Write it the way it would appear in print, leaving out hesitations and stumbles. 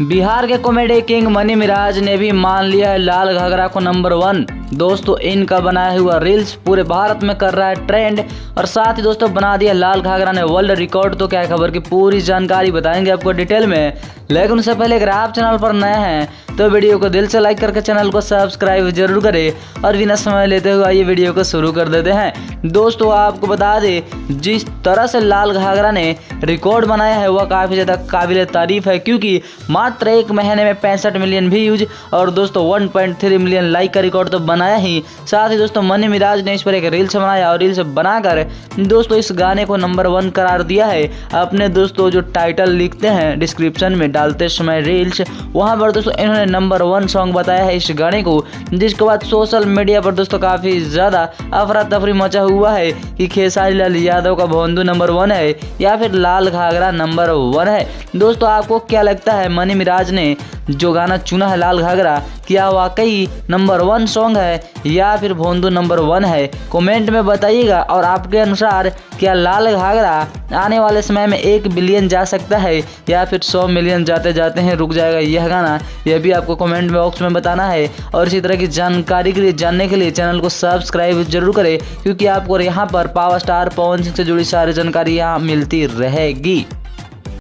बिहार के comedy king money Miraj ने भी मान लिया है लाल घाघरा को नंबर 1। दोस्तों इनका बनाया हुआ रील्स पूरे भारत में कर रहा है ट्रेंड और साथ ही दोस्तों बना दिया लाल घाघरा ने वर्ल्ड रिकॉर्ड। तो क्या है खबर की पूरी जानकारी बताएंगे आपको डिटेल में, लेकिन उससे पहले अगर आप चैनल पर नए हैं तो वीडियो को दिल से लाइक करके चैनल को सब्सक्राइब जरूर करें और बिना समय लेते हुए ये वीडियो को शुरू कर देते हैं। दोस्तों आपको बता दें जिस तरह से लाल घाघरा ने रिकॉर्ड बनाया है वह काफ़ी ज़्यादा काबिल तारीफ है, क्योंकि मात्र एक महीने में 65 मिलियन व्यूज और दोस्तों 1.3 मिलियन लाइक का रिकॉर्ड तो बनाया ही। साथ ही दोस्तों मनी मिराज ने इस पर एक रील्स बनाया और रील्स बनाकर दोस्तों इस गाने को नंबर 1 करार दिया है। अपने दोस्तों जो टाइटल लिखते हैं डिस्क्रिप्शन में डालते समय रील्स, वहाँ पर दोस्तों इन्होंने नंबर 1 सॉन्ग बताया है इस गाने को, जिसके बाद सोशल मीडिया पर दोस्तों काफ़ी ज़्यादा अफरा तफरी मचा हुआ है कि खेसारी लाल यादव का भोंदू नंबर 1 है या फिर लाल घाघरा नंबर 1 है। दोस्तों आपको क्या लगता है मनी मिराज ने जो गाना चुना है लाल घाघरा, क्या वाकई नंबर 1 सॉन्ग है या फिर भोंदू नंबर 1 है? कमेंट में बताइएगा। और आपके अनुसार क्या लाल घाघरा आने वाले समय में 1 बिलियन जा सकता है या फिर 100 मिलियन जाते जाते हैं रुक जाएगा यह गाना? यह भी आपको कमेंट बॉक्स में बताना है। और इसी तरह की जानकारी के लिए जानने के लिए चैनल को सब्सक्राइब जरूर करें, क्योंकि आपको यहाँ पर पावर स्टार पवन सिंह से जुड़ी सारी जानकारी यहाँ मिलती रहेगी।